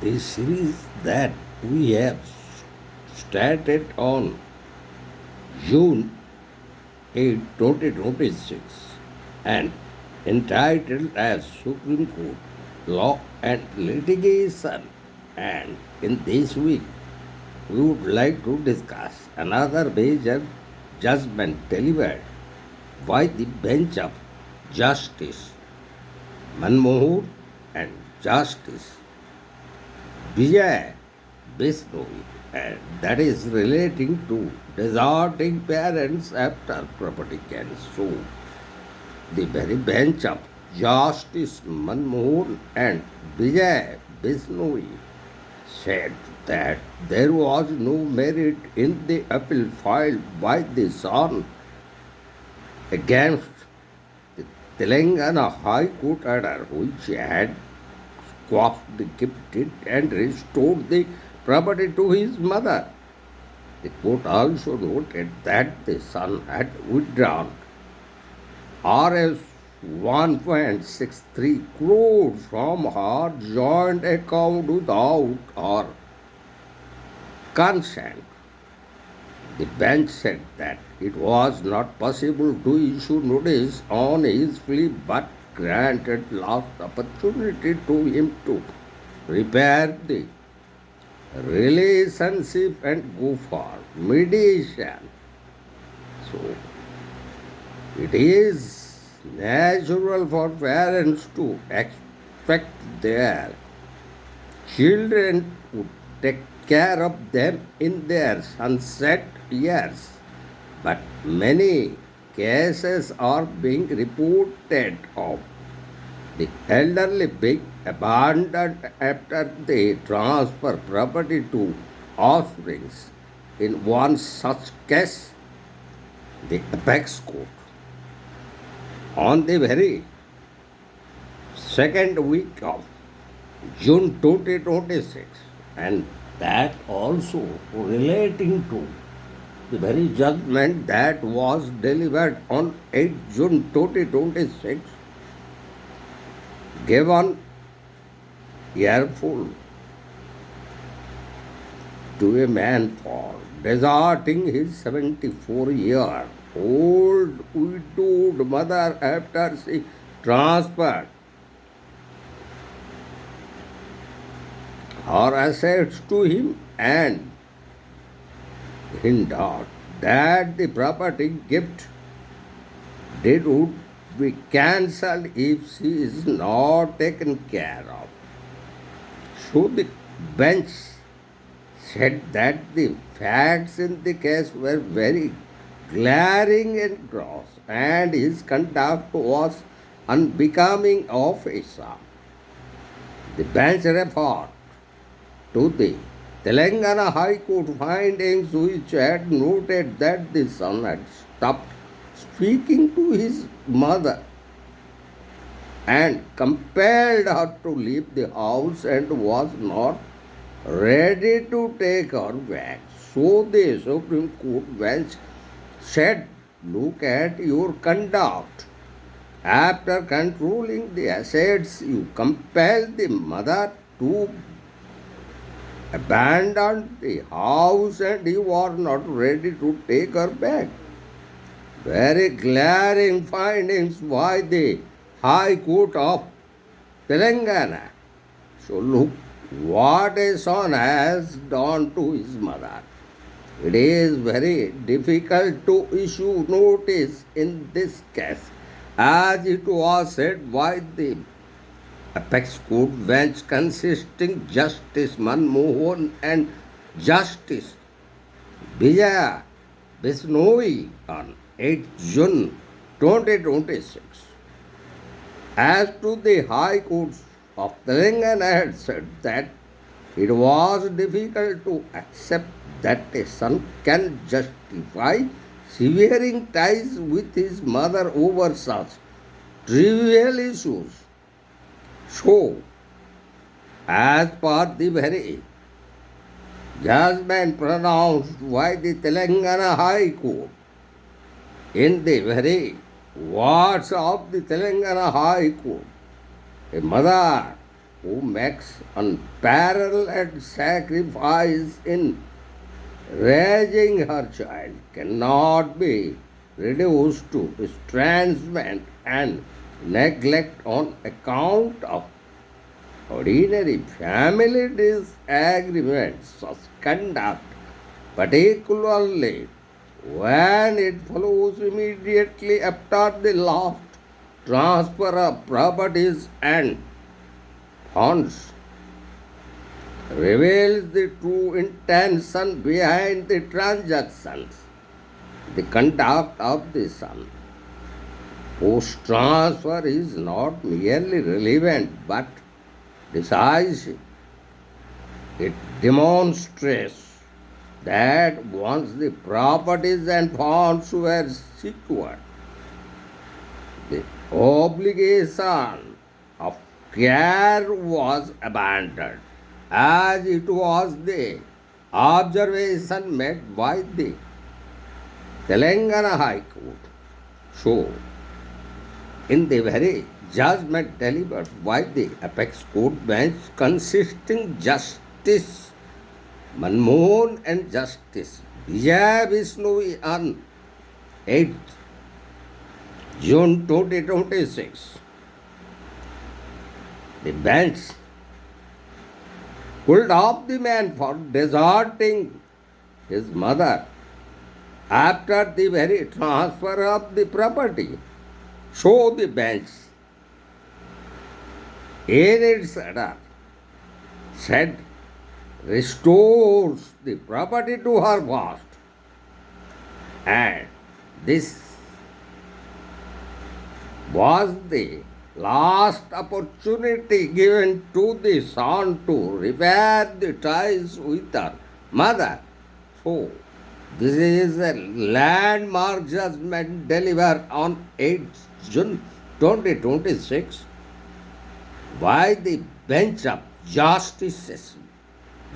The series that we have started on June 8, 2026 and entitled as Supreme Court Law and Litigation. And in this week, we would like to discuss another major judgment delivered by the bench of Justice Manmohan and Justice Vijay Bisnoy, and that is relating to deserting parents after property can sue. The very bench of Justice Manmohan and Vijay Bisnoy said that there was no merit in the appeal filed by the son against the Telangana High Court order, which had quashed the gifted and restored the property to his mother. The court also noted that the son had withdrawn Rs 1.63 crore from her joint account without her consent. The bench said that it was not possible to issue notice on his plea but granted last opportunity to him to repair the relationship and go for mediation. So it is natural for parents to expect their children to take care of them in their sunset years. But many cases are being reported of the elderly being abandoned after they transfer property to offsprings. In one such case, the apex court, on the very second week of June 2026, and that also relating to the very judgment that was delivered on 8 June 2026, given earful to a man for deserting his 74-year-old widowed mother after she transferred her assets to him and hinted that the property gift deed would be cancelled if she is not taken care of. So the bench said that the facts in the case were very glaring and gross, and his conduct was unbecoming of a son. The bench referred to the Telangana High Court findings, which had noted that the son had stopped speaking to his mother and compelled her to leave the house and was not ready to take her back. So the Supreme Court bench said, look at your conduct. After controlling the assets, you compelled the mother to abandon the house and you are not ready to take her back. Very glaring findings by the High Court of Telangana. So look what a son has done to his mother. It is very difficult to issue notice in this case, as it was said by the apex court bench consisting Justice Manmohan and Justice Vijay Bisnoy on 8 June 2026. As to the High Court of Telangana had said that it was difficult to accept that a son can justify severing ties with his mother over such trivial issues. So, as per the very judgment pronounced by the Telangana High Court, in the very words of the Telangana High Court, a mother who makes unparalleled sacrifice in raising her child cannot be reduced to estrangement and neglect on account of ordinary family disagreements such conduct, particularly when it follows immediately after the last transfer of properties and funds, reveals the true intention behind the transactions. The conduct of the son post transfer is not merely relevant but decisive. It demonstrates that once the properties and funds were secured, the obligation of care was abandoned, as it was the observation made by the Telangana High Court. So, in the very judgment delivered by the apex court bench consisting Justice Manmohan and Justice Vijay Vishnoi on 8th June 2026, the bench pulled off the man for deserting his mother after the very transfer of the property. So the bench, in its order, said restores the property to her past, and this was the last opportunity given to the son to repair the ties with her mother. So, this is a landmark judgment delivered on 8th June 2026 by the bench of Justices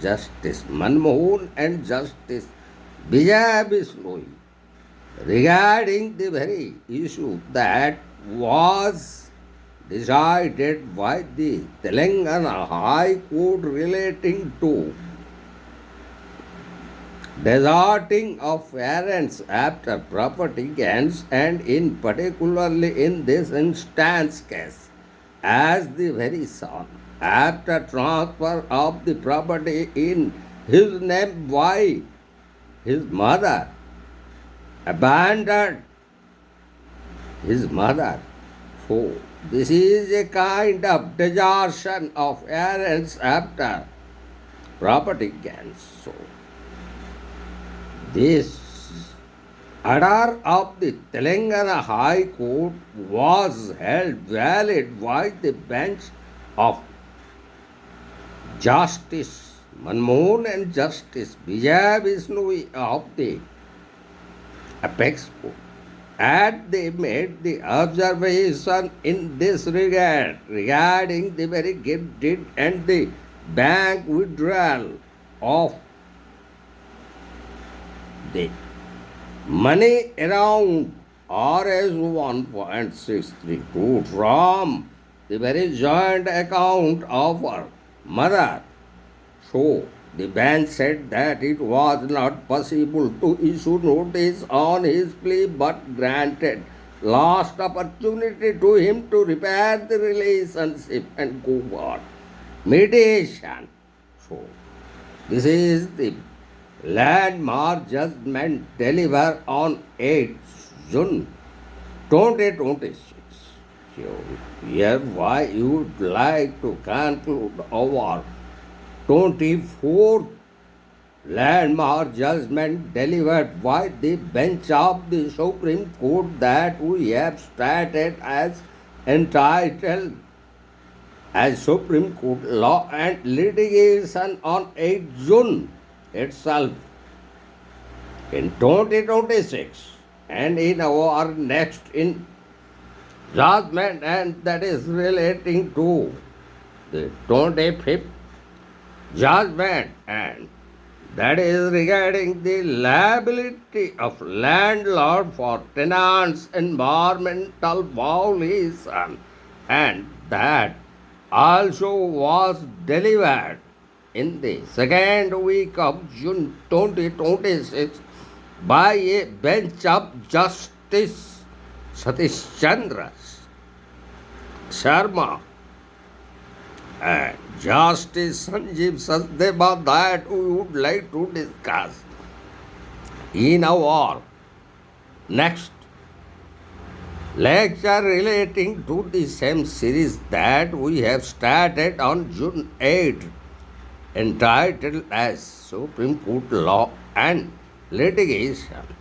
Manmohan and Justice Vijay Bishnoi regarding the very issue that was decided by the Telangana High Court relating to deserting of parents after property gains, and in particularly in this instance case as the very son after transfer of the property in his name by his mother abandoned his mother. So this is a kind of desertion of parents after property gains. So this order of the Telangana High Court was held valid by the bench of Justice Manmohan and Justice Vijay Vishnoi of the apex court. And they made the observation in this regard regarding the very gift deed and the bank withdrawal of the money around Rs 1.632 from the very joint account of her mother. So the bench said that it was not possible to issue notice on his plea but granted last opportunity to him to repair the relationship and go for mediation. So this is the landmark judgment delivered on 8th June 2026. So hereby you would like to conclude our 24th landmark judgment delivered by the bench of the Supreme Court that we have started as entitled as Supreme Court Law and Litigation on 8th June itself in 2026, and in our next in judgment, and that is relating to the 25th judgment, and that is regarding the liability of landlord for tenants' environmental violation, and that also was delivered in the second week of June 2026 by a bench of Justice Satish Chandra Sharma and Justice Sanjeev Sachdeva that we would like to discuss in our next lecture relating to the same series that we have started on June 8, entitled as Supreme Court Law and Litigation.